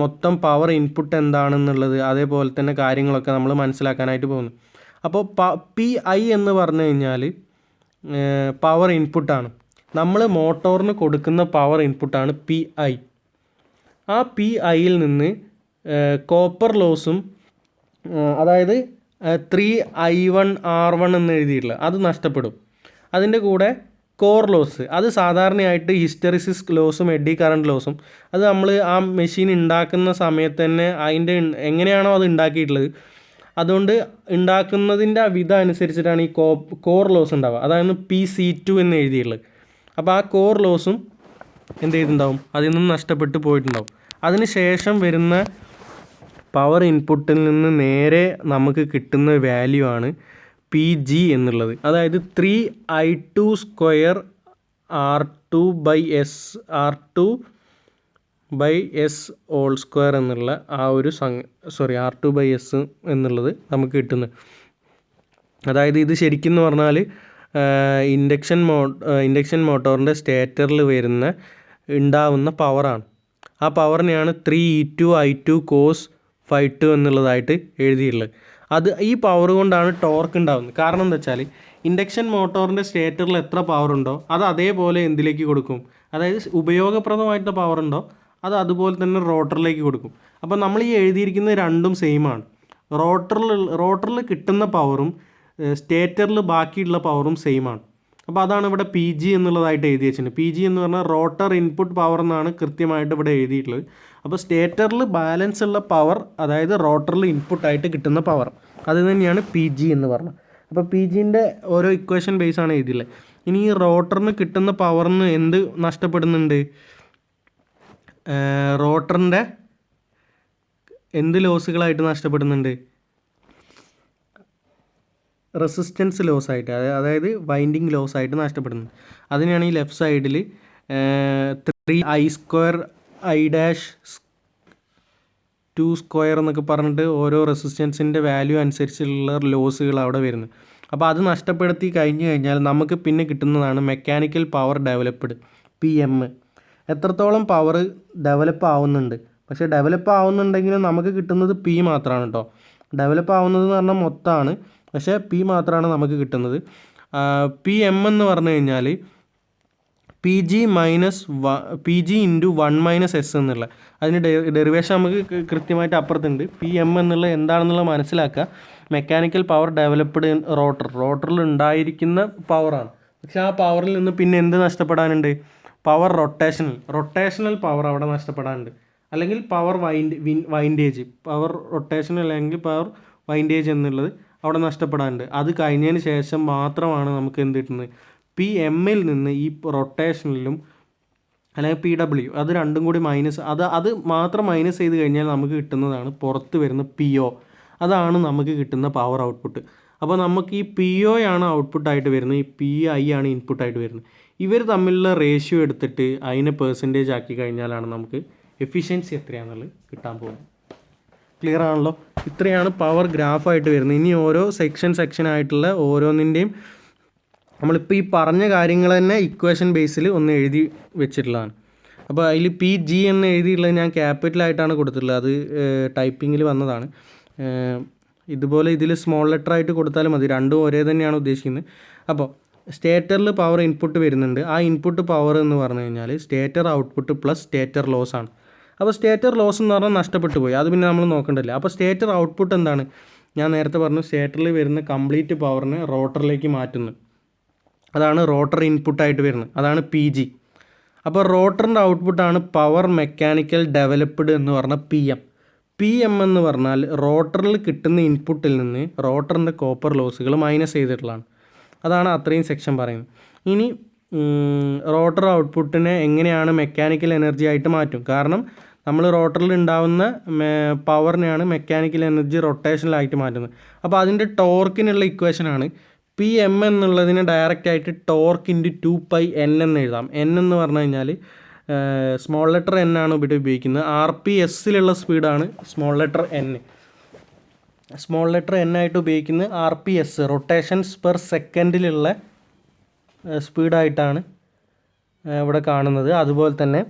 മൊത്തം പവർ ഇൻപുട്ട് എന്താണെന്നുള്ളത്, അതേപോലെ തന്നെ കാര്യങ്ങളൊക്കെ നമ്മൾ മനസ്സിലാക്കാനായിട്ട് പോകുന്നു. അപ്പോൾ PI എന്ന് പറഞ്ഞു കഴിഞ്ഞാൽ പവർ ഇൻപുട്ടാണ്. നമ്മൾ മോട്ടോറിന് കൊടുക്കുന്ന പവർ ഇൻപുട്ടാണ് പി ഐ. ആ പി ഐയിൽ നിന്ന് കോപ്പർ ലോസും അതായത് 3I1R1 എന്ന് എഴുതിയിട്ടുള്ള അത് നഷ്ടപ്പെടും. അതിൻ്റെ കൂടെ കോർ ലോസ്, അത് സാധാരണയായിട്ട് ഹിസ്റ്ററിസിസ് ലോസും എഡി കറണ്ട് ലോസും, അത് നമ്മൾ ആ മെഷീൻ ഉണ്ടാക്കുന്ന സമയത്ത് തന്നെ അതിൻ്റെ എങ്ങനെയാണോ അത് ഉണ്ടാക്കിയിട്ടുള്ളത് അതുകൊണ്ട് ഉണ്ടാക്കുന്നതിൻ്റെ വിധം അനുസരിച്ചിട്ടാണ് ഈ കോർ ലോസ് ഉണ്ടാവുക. അതാണ് PC2 എന്ന് എഴുതിയിട്ടുള്ളത്. അപ്പോൾ ആ കോർ ലോസും എന്ത് ചെയ്തിട്ടുണ്ടാവും, അതിൽ നിന്നും നഷ്ടപ്പെട്ട് പോയിട്ടുണ്ടാവും. അതിന് ശേഷം വരുന്ന പവർ ഇൻപുട്ടിൽ നിന്ന് നേരെ നമുക്ക് കിട്ടുന്ന വാല്യൂ ആണ് PG എന്നുള്ളത്. അതായത് 3I2 square R2/S whole square എന്നുള്ള ആ ഒരു R2/S എന്നുള്ളത് നമുക്ക് കിട്ടുന്നത്. അതായത് ഇത് ശരിക്കും എന്ന് പറഞ്ഞാൽ ഇൻഡക്ഷൻ മോട്ടോറിൻ്റെ സ്റ്റേറ്ററിൽ ഉണ്ടാവുന്ന പവറാണ്. ആ പവറിനെയാണ് 3E2I2 cos ∅2 എന്നുള്ളതായിട്ട് എഴുതിയിട്ടുള്ളത്. ഈ പവർ കൊണ്ടാണ് ടോർക്ക് ഉണ്ടാകുന്നത്. കാരണം എന്താ വെച്ചാൽ ഇൻഡക്ഷൻ മോട്ടോറിൻ്റെ സ്റ്റേറ്ററിൽ എത്ര പവർ ഉണ്ടോ അത് അതേപോലെ എന്തിലേക്ക് കൊടുക്കും, അതായത് ഉപയോഗപ്രദമായിട്ടുള്ള പവർ ഉണ്ടോ അത് അതുപോലെ തന്നെ റോട്ടറിലേക്ക് കൊടുക്കും. അപ്പോൾ നമ്മൾ ഈ എഴുതിയിരിക്കുന്നത് രണ്ടും സെയിമാണ്. റോട്ടറിൽ കിട്ടുന്ന പവറും സ്റ്റേറ്ററിൽ ബാക്കിയുള്ള പവറും സെയിമാണ്. അപ്പോൾ അതാണ് ഇവിടെ PG എന്നുള്ളതായിട്ട് എഴുതി വെച്ചിട്ടുണ്ട്. PG എന്ന് പറഞ്ഞാൽ റോട്ടർ ഇൻപുട്ട് പവർ എന്നാണ് കൃത്യമായിട്ട് ഇവിടെ എഴുതിയിട്ടുള്ളത്. അപ്പോൾ സ്റ്റേറ്ററിൽ ബാലൻസ് ഉള്ള പവർ, അതായത് റോട്ടറിൽ ഇൻപുട്ടായിട്ട് കിട്ടുന്ന പവർ, അത് തന്നെയാണ് PG എന്ന് പറഞ്ഞത്. അപ്പോൾ PGൻ്റെ ഓരോ ഇക്വേഷൻ ബേസാണ് എഴുതിയിട്ടുള്ളത്. ഇനി ഈ റോട്ടറിന് കിട്ടുന്ന പവറിന് എന്ത് നഷ്ടപ്പെടുന്നുണ്ട്, റോട്ടറിൻ്റെ എന്ത് ലോസുകളായിട്ട് നഷ്ടപ്പെടുന്നുണ്ട്, റെസിസ്റ്റൻസ് ലോസ് ആയിട്ട്, അതായത് വൈൻഡിങ് ലോസ് ആയിട്ട് നഷ്ടപ്പെടുന്നത്. അതിനാണ് ഈ ലെഫ്റ്റ് സൈഡിൽ 3I²I'2 സ്ക്വയർ എന്നൊക്കെ പറഞ്ഞിട്ട് ഓരോ റെസിസ്റ്റൻസിൻ്റെ വാല്യൂ അനുസരിച്ചുള്ള ലോസുകൾ അവിടെ വരുന്നത്. അപ്പോൾ അത് നഷ്ടപ്പെടുത്തി കഴിഞ്ഞ് കഴിഞ്ഞാൽ നമുക്ക് പിന്നെ കിട്ടുന്നതാണ് മെക്കാനിക്കൽ പവർ ഡെവലപ്ഡ് PM. എത്രത്തോളം പവർ ഡെവലപ്പ് ആവുന്നുണ്ട്, പക്ഷേ ഡെവലപ്പ് ആവുന്നുണ്ടെങ്കിലും നമുക്ക് കിട്ടുന്നത് P മാത്രമാണ് കേട്ടോ. ഡെവലപ്പ് ആവുന്നത് എന്ന് പറഞ്ഞാൽ മൊത്തമാണ്, പക്ഷേ P മാത്രമാണ് നമുക്ക് കിട്ടുന്നത്. PM എന്ന് പറഞ്ഞു കഴിഞ്ഞാൽ PG × 1 - S എന്നുള്ള അതിന് ഡെറിവേഷൻ നമുക്ക് കൃത്യമായിട്ട് അപ്പുറത്തുണ്ട്. PM എന്നുള്ളത് എന്താണെന്നുള്ളത് മനസ്സിലാക്കുക. മെക്കാനിക്കൽ പവർ ഡെവലപ്ഡ് റോട്ടറിൽ ഉണ്ടായിരിക്കുന്ന പവറാണ്. പക്ഷേ ആ പവറിൽ നിന്ന് പിന്നെ എന്ത് നഷ്ടപ്പെടാനുണ്ട്, പവർ റൊട്ടേഷണൽ പവർ അവിടെ നഷ്ടപ്പെടാനുണ്ട്. അല്ലെങ്കിൽ പവർ വൈൻഡേജ്, പവർ റൊട്ടേഷണൽ അല്ലെങ്കിൽ പവർ വൈൻഡേജ് എന്നുള്ളത് അവിടെ നഷ്ടപ്പെടാനുണ്ട്. അത് കഴിഞ്ഞതിന് ശേഷം മാത്രമാണ് നമുക്ക് എന്ത് കിട്ടുന്നത്, PMൽ നിന്ന് ഈ റൊട്ടേഷനിലും അല്ലെങ്കിൽ PW അത് രണ്ടും കൂടി അത് മാത്രം മൈനസ് ചെയ്ത് കഴിഞ്ഞാൽ നമുക്ക് കിട്ടുന്നതാണ് പുറത്ത് വരുന്ന PO. അതാണ് നമുക്ക് കിട്ടുന്ന പവർ ഔട്ട്പുട്ട്. അപ്പോൾ നമുക്ക് ഈ PO ആണ് ഔട്ട്പുട്ടായിട്ട് വരുന്നത്, ഈ PI ആണ് ഇൻപുട്ടായിട്ട് വരുന്നത്. ഇവർ തമ്മിലുള്ള റേഷ്യോ എടുത്തിട്ട് അതിനെ പെർസെൻറ്റേജ് ആക്കി കഴിഞ്ഞാലാണ് നമുക്ക് എഫിഷ്യൻസി എത്രയാണെന്നുള്ളത് കിട്ടാൻ പോകുന്നത്. ക്ലിയർ ആണല്ലോ? ഇത്രയാണ് പവർ ഗ്രാഫായിട്ട് വരുന്നത്. ഇനി ഓരോ സെക്ഷനായിട്ടുള്ള ഓരോന്നിൻ്റെയും നമ്മളിപ്പോൾ ഈ പറഞ്ഞ കാര്യങ്ങൾ തന്നെ ഇക്വേഷൻ ബേസിൽ ഒന്ന് എഴുതി വെച്ചിട്ടുള്ളതാണ്. അപ്പോൾ അതിൽ PG എന്ന് എഴുതിയിട്ടുള്ളത് ഞാൻ ക്യാപിറ്റലായിട്ടാണ് കൊടുത്തിട്ടുള്ളത്. അത് ടൈപ്പിങ്ങിൽ വന്നതാണ്. ഇതുപോലെ ഇതിൽ സ്മോൾ ലെറ്റർ ആയിട്ട് കൊടുത്താലും മതി, രണ്ടും ഒരേ തന്നെയാണ് ഉദ്ദേശിക്കുന്നത്. അപ്പോൾ സ്റ്റേറ്ററിൽ പവർ ഇൻപുട്ട് വരുന്നുണ്ട്. ആ ഇൻപുട്ട് പവർ എന്ന് പറഞ്ഞു കഴിഞ്ഞാൽ stator output plus stator loss ആണ്. അപ്പോൾ സ്റ്റേറ്റർ ലോസ് എന്ന് പറഞ്ഞാൽ നഷ്ടപ്പെട്ടു പോയി, അത് പിന്നെ നമ്മൾ നോക്കണ്ടല്ലോ. അപ്പോൾ സ്റ്റേറ്റർ ഔട്ട്പുട്ട് എന്താണ്, ഞാൻ നേരത്തെ പറഞ്ഞു സ്റ്റേറ്ററിൽ വരുന്ന കംപ്ലീറ്റ് പവറിനെ റോട്ടറിലേക്ക് മാറ്റുന്നു, അതാണ് റോട്ടർ ഇൻപുട്ടായിട്ട് വരുന്നത്, അതാണ് PG. അപ്പോൾ റോട്ടറിൻ്റെ ഔട്ട്പുട്ടാണ് പവർ മെക്കാനിക്കൽ ഡെവലപ്ഡ് എന്ന് പറഞ്ഞ PM എന്ന് പറഞ്ഞാൽ റോട്ടറിൽ കിട്ടുന്ന ഇൻപുട്ടിൽ നിന്ന് റോട്ടറിൻ്റെ കോപ്പർ ലോസുകൾ മൈനസ് ചെയ്തിട്ടുള്ളതാണ്. അതാണ് അത്രയും സെക്ഷൻ പറയുന്നത്. ഇനി റോട്ടർ ഔട്ട്പുട്ടിനെ എങ്ങനെയാണ് മെക്കാനിക്കൽ എനർജി ആയിട്ട് മാറ്റും, കാരണം നമ്മൾ റോട്ടറിൽ ഉണ്ടാവുന്ന പവറിനെയാണ് മെക്കാനിക്കൽ എനർജി റൊട്ടേഷനിലായിട്ട് മാറ്റുന്നത്. അപ്പോൾ അതിൻ്റെ ടോർക്കിനുള്ള ഇക്വേഷനാണ് PM എന്നുള്ളതിനെ ഡയറക്റ്റ് ആയിട്ട് ടോർക്ക് × 2πN എന്ന് എഴുതാം. N എന്ന് പറഞ്ഞു കഴിഞ്ഞാൽ സ്മോൾ ലെറ്റർ N ആണ് ഇവിടെ ഉപയോഗിക്കുന്നത്. RPSലുള്ള സ്പീഡാണ് small letter N. Small letter N ആയിട്ട് ഉപയോഗിക്കുന്നത് RPS, റൊട്ടേഷൻസ് പെർ സെക്കൻഡിലുള്ള സ്പീഡായിട്ടാണ് ഇവിടെ കാണുന്നത്. അതുപോലെ തന്നെ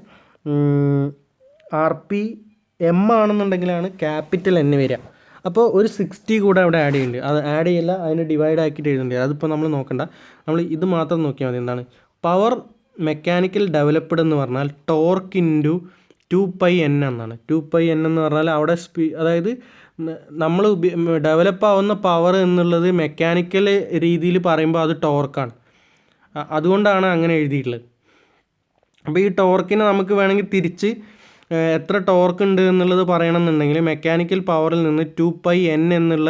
RPM ആണെന്നുണ്ടെങ്കിലാണ് ക്യാപിറ്റൽ N വരിക. അപ്പോൾ ഒരു 60 കൂടെ അവിടെ ആഡ് ചെയ്യുന്നുണ്ട്. അത് ആഡ് ചെയ്യില്ല, അതിന് ഡിവൈഡ് ആക്കിയിട്ട് എഴുതുന്നുണ്ട്. അതിപ്പോൾ നമ്മൾ നോക്കണ്ട, നമ്മൾ ഇത് മാത്രം നോക്കിയാൽ മതി. എന്താണ് പവർ മെക്കാനിക്കൽ ഡെവലപ്ഡ് എന്ന് പറഞ്ഞാൽ ടോർക്ക് ഇൻറ്റു 2πn എന്നാണ്. 2πn എന്ന് പറഞ്ഞാൽ അവിടെ അതായത് നമ്മൾ ഡെവലപ്പ് ആവുന്ന പവർ എന്നുള്ളത് മെക്കാനിക്കൽ രീതിയിൽ പറയുമ്പോൾ അത് ടോർക്കാണ്. അതുകൊണ്ടാണ് അങ്ങനെ എഴുതിയിട്ടുള്ളത്. അപ്പോൾ ഈ ടോർക്കിനെ നമുക്ക് വേണമെങ്കിൽ തിരിച്ച് എത്ര ടോർക്ക് ഉണ്ട് എന്നുള്ളത് പറയണമെന്നുണ്ടെങ്കിൽ മെക്കാനിക്കൽ പവറിൽ നിന്ന് 2πn എന്നുള്ള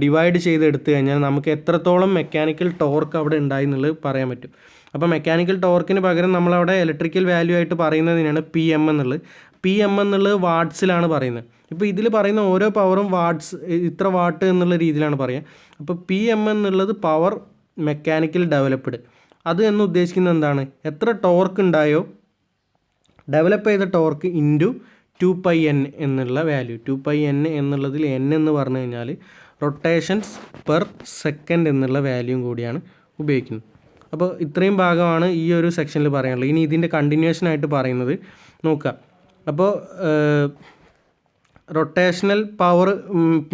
ഡിവൈഡ് ചെയ്തെടുത്തു കഴിഞ്ഞാൽ നമുക്ക് എത്രത്തോളം മെക്കാനിക്കൽ ടോർക്ക് അവിടെ ഉണ്ടായി എന്നുള്ളത് പറയാൻ പറ്റും. അപ്പോൾ മെക്കാനിക്കൽ ടോർക്കിന് പകരം നമ്മളവിടെ ഇലക്ട്രിക്കൽ വാല്യൂ ആയിട്ട് പറയുന്നതിനാണ് PM എന്നുള്ളത്. PM എന്നുള്ളത് വാട്ട്സിലാണ് പറയുന്നത്. ഇപ്പോൾ ഇതിൽ പറയുന്ന ഓരോ പവറും വാട്ട്സ്, ഇത്ര വാട്ട് എന്നുള്ള രീതിയിലാണ് പറയുക. അപ്പോൾ PM എന്നുള്ളത് പവർ മെക്കാനിക്കൽ ഡെവലപ്ഡ്. അത് എന്ന് ഉദ്ദേശിക്കുന്നത് എന്താണ്, എത്ര ടോർക്ക് ഉണ്ടായോ ഡെവലപ്പ് ചെയ്ത ടോർക്ക് ഇൻറ്റു 2πn എന്നുള്ള വാല്യൂ. 2πn എന്നുള്ളതിൽ n എന്ന് പറഞ്ഞു കഴിഞ്ഞാൽ റൊട്ടേഷൻസ് പെർ സെക്കൻഡ് എന്നുള്ള വാല്യൂയും കൂടിയാണ് ഉപയോഗിക്കുന്നത്. അപ്പോൾ ഇത്രയും ഭാഗമാണ് ഈ ഒരു സെക്ഷനിൽ പറയാനുള്ളത്. ഇനി ഇതിൻ്റെ കണ്ടിന്യൂഷൻ ആയിട്ട് പറയുന്നത് നോക്കുക. അപ്പോൾ rotational power,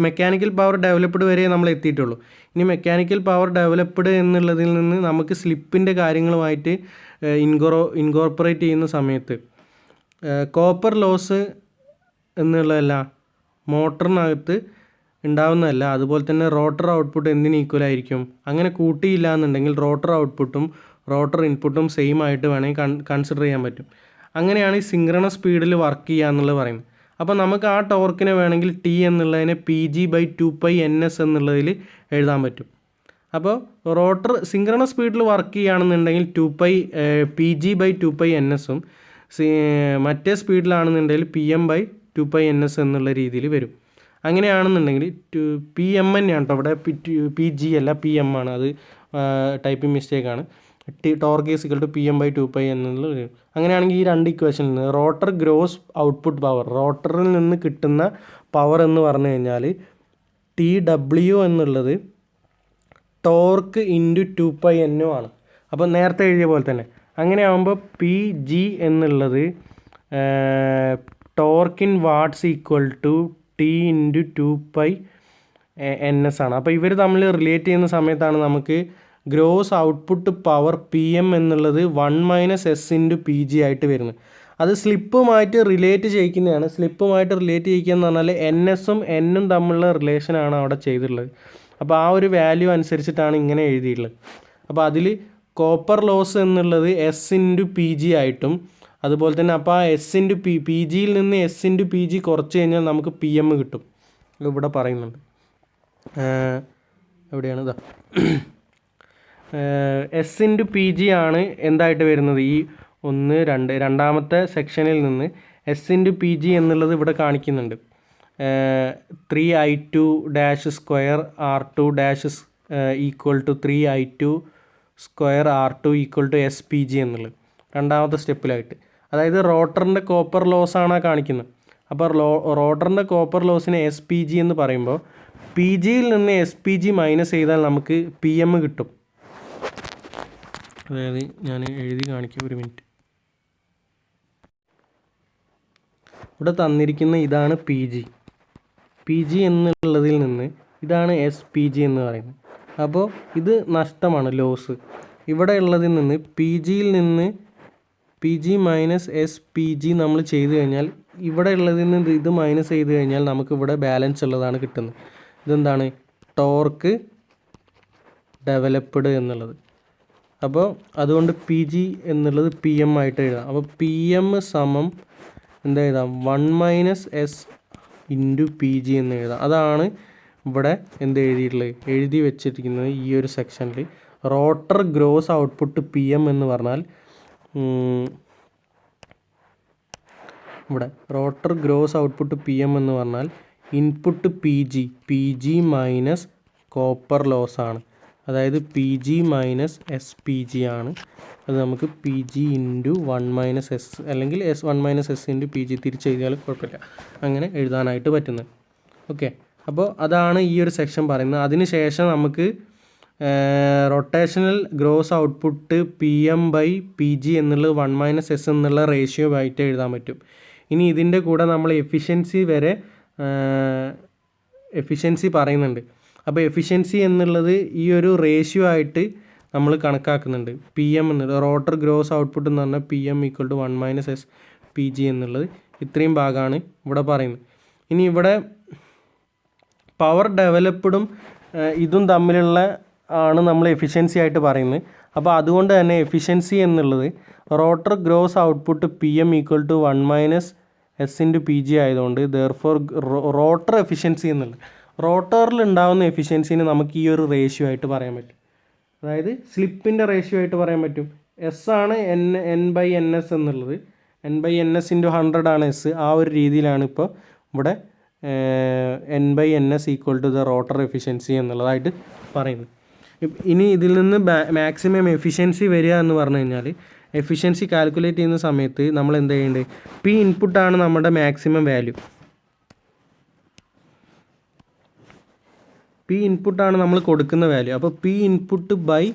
mechanical power developed വരെ നമ്മൾ എത്തിയിട്ടുള്ളൂ. ഇനി മെക്കാനിക്കൽ പവർ ഡെവലപ്ഡ് എന്നുള്ളതിൽ നിന്ന് നമുക്ക് സ്ലിപ്പിൻ്റെ കാര്യങ്ങളുമായിട്ട് ഇൻകോർപ്പറേറ്റ് ചെയ്യുന്ന സമയത്ത് കോപ്പർ ലോസ് എന്നുള്ളതല്ല, മോട്ടറിനകത്ത് ഉണ്ടാവുന്നതല്ല. അതുപോലെ തന്നെ റോട്ടർ ഔട്ട്പുട്ട് എന്തിന് ഈക്വലായിരിക്കും, അങ്ങനെ കൂട്ടിയില്ല എന്നുണ്ടെങ്കിൽ റോട്ടർ ഔട്ട്പുട്ടും റോട്ടർ ഇൻപുട്ടും സെയിം ആയിട്ട് വേണമെങ്കിൽ കൺസിഡർ ചെയ്യാൻ പറ്റും. അങ്ങനെയാണ് ഈ സിങ്ക്രണസ് സ്പീഡിൽ വർക്ക് ചെയ്യുക എന്നുള്ളത് പറയുന്നത്. അപ്പോൾ നമുക്ക് ആ ടോർക്കിനെ വേണമെങ്കിൽ T എന്നുള്ളതിനെ PG/2πns എന്നുള്ളതിൽ എഴുതാൻ പറ്റും. അപ്പോൾ റോട്ടർ സിങ്ക്രണസ് സ്പീഡിൽ വർക്ക് ചെയ്യുകയാണെന്നുണ്ടെങ്കിൽ PG/2πnsഉം മറ്റേ സ്പീഡിലാണെന്നുണ്ടെങ്കിൽ PM/2πns എന്നുള്ള രീതിയിൽ വരും. അങ്ങനെയാണെന്നുണ്ടെങ്കിൽ PM തന്നെയാണ് കേട്ടോ, അവിടെ PG അല്ല PM ആണ്, അത് ടൈപ്പിംഗ് മിസ്റ്റേക്കാണ്. Torque is equal to PM/2π എന്നുള്ളത്. അങ്ങനെയാണെങ്കിൽ ഈ രണ്ട് ഇക്വേഷനിൽ നിന്ന് റോട്ടർ ഗ്രോസ് ഔട്ട്പുട്ട് പവർ, റോട്ടറിൽ നിന്ന് കിട്ടുന്ന പവർ എന്ന് പറഞ്ഞു കഴിഞ്ഞാൽ TW എന്നുള്ളത് ടോർക്ക് ഇൻറ്റു 2πn ആണ്. അപ്പോൾ നേരത്തെ എഴുതിയ പോലെ തന്നെ അങ്ങനെ ആകുമ്പോൾ PG എന്നുള്ളത് torque in watts equal to T into 2πns ആണ്. അപ്പോൾ ഇവർ തമ്മിൽ റിലേറ്റ് ചെയ്യുന്ന സമയത്താണ് നമുക്ക് ഗ്രോസ് ഔട്ട്പുട്ട് പവർ PM എന്നുള്ളത് 1 - S ഇൻറ്റു PG ആയിട്ട് വരുന്നത്. അത് സ്ലിപ്പുമായിട്ട് റിലേറ്റ് ചെയ്യിക്കുന്നതാണ്. സ്ലിപ്പുമായിട്ട് റിലേറ്റ് ചെയ്യിക്കുക എന്ന് പറഞ്ഞാൽ NSഉം Nഉം തമ്മിലുള്ള റിലേഷനാണ് അവിടെ ചെയ്തിട്ടുള്ളത്. അപ്പോൾ ആ ഒരു വാല്യൂ അനുസരിച്ചിട്ടാണ് ഇങ്ങനെ എഴുതിയിട്ടുള്ളത്. അപ്പോൾ അതിൽ കോപ്പർ ലോസ് എന്നുള്ളത് S ഇൻറ്റു PG ആയിട്ടും, അതുപോലെ തന്നെ അപ്പോൾ ആ S ഇൻറ്റു PGയിൽ നിന്ന് S ഇൻറ്റു PG കുറച്ച് കഴിഞ്ഞാൽ നമുക്ക് PM കിട്ടും. ഇവിടെ പറയുന്നുണ്ട്, എവിടെയാണ് ഇതാ S ഇൻറ്റു PG ആണ് എന്തായിട്ട് വരുന്നത്, ഈ രണ്ടാമത്തെ സെക്ഷനിൽ നിന്ന് S ഇൻറ്റു PG എന്നുള്ളത് ഇവിടെ കാണിക്കുന്നുണ്ട്. 3I2-2 R2- equal to 3I2 square R2 equal to SPG എന്നുള്ളത് രണ്ടാമത്തെ സ്റ്റെപ്പിലായിട്ട്. അതായത് റോട്ടറിൻ്റെ കോപ്പർ ലോസാണ് കാണിക്കുന്നത്. അപ്പോൾ റോട്ടറിൻ്റെ കോപ്പർ ലോസിനെ SPG എന്ന് പറയുമ്പോൾ PGയിൽ നിന്ന് SPG മൈനസ് ചെയ്താൽ നമുക്ക് PM കിട്ടും. അതായത് ഞാൻ എഴുതി കാണിക്കാം, ഒരു മിനിറ്റ്. ഇവിടെ തന്നിരിക്കുന്ന ഇതാണ് PG എന്നുള്ളതിൽ നിന്ന് ഇതാണ് SPG എന്ന് പറയുന്നത്. അപ്പോൾ ഇത് നഷ്ടമാണ്, ലോസ്. ഇവിടെ ഉള്ളതിൽ നിന്ന് PGയിൽ നിന്ന് PG മൈനസ് SPG നമ്മൾ ചെയ്ത് കഴിഞ്ഞാൽ ഇവിടെ ഉള്ളതിൽ നിന്ന് ഇത് മൈനസ് ചെയ്ത് കഴിഞ്ഞാൽ നമുക്ക് ഇവിടെ ബാലൻസ് ഉള്ളതാണ് കിട്ടുന്നത്. ഇതെന്താണ്, ടോർക്ക് ഡെവലപ്ഡ് എന്നുള്ളത്. അപ്പോൾ അതുകൊണ്ട് PG എന്നുള്ളത് PM ആയിട്ട് എഴുതാം. അപ്പോൾ PM സമം എന്താ എഴുതാം, 1 - S ഇൻറ്റു PG എന്ന് എഴുതാം. അതാണ് ഇവിടെ എന്ത് എഴുതി വെച്ചിരിക്കുന്നത് ഈ ഒരു സെക്ഷനിൽ. റോട്ടർ ഗ്രോസ് ഔട്ട്പുട്ട് PM എന്ന് പറഞ്ഞാൽ ഇവിടെ റോട്ടർ ഗ്രോസ് ഔട്ട്പുട്ട് PM എന്ന് പറഞ്ഞാൽ input PG minus copper loss ആണ്. അതായത് PG മൈനസ് SPG ആണ്. അത് നമുക്ക് PG ഇൻറ്റു 1 - S അല്ലെങ്കിൽ 1 - S ഇൻറ്റു PG തിരിച്ചെഴുതിയാൽ കുഴപ്പമില്ല, അങ്ങനെ എഴുതാനായിട്ട് പറ്റുന്നത്. ഓക്കെ, അപ്പോൾ അതാണ് ഈ ഒരു സെക്ഷൻ പറയുന്നത്. അതിന് ശേഷം നമുക്ക് റൊട്ടേഷണൽ ഗ്രോസ് ഔട്ട്പുട്ട് PM/PG എന്നുള്ളത് 1 - S എന്നുള്ള റേഷ്യോ ആയിട്ട് എഴുതാൻ പറ്റും. ഇനി ഇതിൻ്റെ കൂടെ നമ്മൾ എഫിഷ്യൻസി വരെ എഫിഷ്യൻസി പറയുന്നുണ്ട്. അപ്പോൾ എഫിഷ്യൻസി എന്നുള്ളത് ഈ ഒരു റേഷ്യോ ആയിട്ട് നമ്മൾ കണക്കാക്കുന്നുണ്ട്. പി എം എന്നുള്ളത് റോട്ടർ ഗ്രോസ് ഔട്ട്പുട്ട് എന്ന് പറഞ്ഞാൽ P M equal to 1 - S PG എന്നുള്ളത് ഇത്രയും ഭാഗമാണ് ഇവിടെ പറയുന്നത്. ഇനി ഇവിടെ പവർ ഡെവലപ്ഡും ഇതും തമ്മിലുള്ള ആണ് നമ്മൾ എഫിഷ്യൻസി ആയിട്ട് പറയുന്നത്. അപ്പോൾ അതുകൊണ്ട് തന്നെ എഫിഷ്യൻസി എന്നുള്ളത് rotor gross output P M equal to 1 - S × PG ആയതുകൊണ്ട് ദെയർഫോർ റോട്ടർ എഫിഷ്യൻസി എന്നുള്ളത് റോട്ടറിൽ ഉണ്ടാകുന്ന എഫിഷ്യൻസിന് നമുക്ക് ഈ ഒരു റേഷ്യോ ആയിട്ട് പറയാൻ പറ്റും. അതായത് സ്ലിപ്പിൻ്റെ റേഷ്യോ ആയിട്ട് പറയാൻ പറ്റും. എസ് ആണ് N/NS എന്നുള്ളത്. N/NS × 100 ആണ് എസ്. ആ ഒരു രീതിയിലാണ് ഇപ്പോൾ ഇവിടെ N/NS equal to the rotor efficiency എന്നുള്ളതായിട്ട് പറയുന്നത്. ഇനി ഇതിൽ നിന്ന് മാക്സിമം എഫിഷ്യൻസി വരിക എന്ന് പറഞ്ഞു കഴിഞ്ഞാൽ എഫിഷ്യൻസി കാൽക്കുലേറ്റ് ചെയ്യുന്ന സമയത്ത് നമ്മൾ എന്ത് ചെയ്യേണ്ടത്, പി ഇൻപുട്ടാണ് നമ്മുടെ മാക്സിമം വാല്യൂ. പി ഇൻപുട്ടാണ് നമ്മൾ കൊടുക്കുന്ന വാല്യൂ. അപ്പോൾ പി ഇൻപുട്ട് ബൈ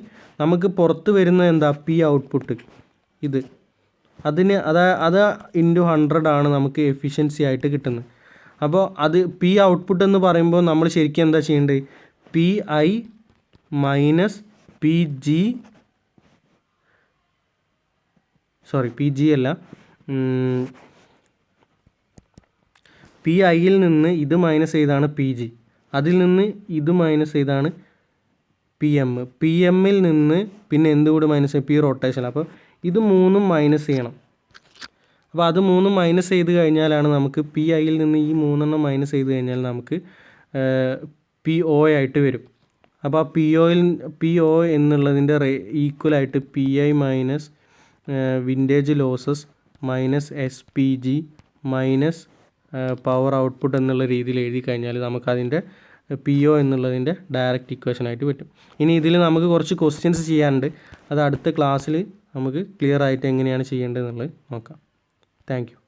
നമുക്ക് പുറത്ത് വരുന്നത് എന്താ, പി ഔട്ട്പുട്ട്. ഇത് അത് ഇൻറ്റു 100 ആണ് നമുക്ക് എഫിഷ്യൻസി ആയിട്ട് കിട്ടുന്നത്. അപ്പോൾ അത് പി ഔട്ട്പുട്ട് എന്ന് പറയുമ്പോൾ നമ്മൾ ശരിക്കും എന്താ ചെയ്യേണ്ടത്, P I minus P G അല്ല, പി ഐയിൽ നിന്ന് ഇത് മൈനസ് ചെയ്താണ് പി ജി, അതിൽ നിന്ന് ഇത് മൈനസ് ചെയ്താണ് പി എം, പി എമ്മിൽ നിന്ന് പിന്നെ എന്തുകൂടി മൈനസ് പി റൊട്ടേഷൻ. അപ്പോൾ ഇത് മൂന്നും മൈനസ് ചെയ്യണം. അപ്പോൾ അത് മൂന്നും മൈനസ് ചെയ്ത് കഴിഞ്ഞാലാണ് നമുക്ക് പി ഐയിൽ നിന്ന് ഈ 3 മൈനസ് ചെയ്ത് കഴിഞ്ഞാൽ നമുക്ക് പി ഒ ആയിട്ട് വരും. അപ്പോൾ ആ പി ഒ എന്നുള്ളതിൻ്റെ ഈക്വലായിട്ട് P I minus windage losses minus S P G minus power output എന്നുള്ള രീതിയിൽ എഴുതി കഴിഞ്ഞാൽ നമുക്കതിൻ്റെ പി ഒ എന്നുള്ളതിൻ്റെ ഡയറക്റ്റ് ഇക്വേഷനായിട്ട് പറ്റും. ഇനി ഇതിൽ നമുക്ക് കുറച്ച് ക്വസ്റ്റ്യൻസ് ചെയ്യാനുണ്ട്. അത് അടുത്ത ക്ലാസ്സിൽ നമുക്ക് ക്ലിയർ ആയിട്ട് എങ്ങനെയാണ് ചെയ്യേണ്ടതെന്നുള്ളത് നോക്കാം. Thank you.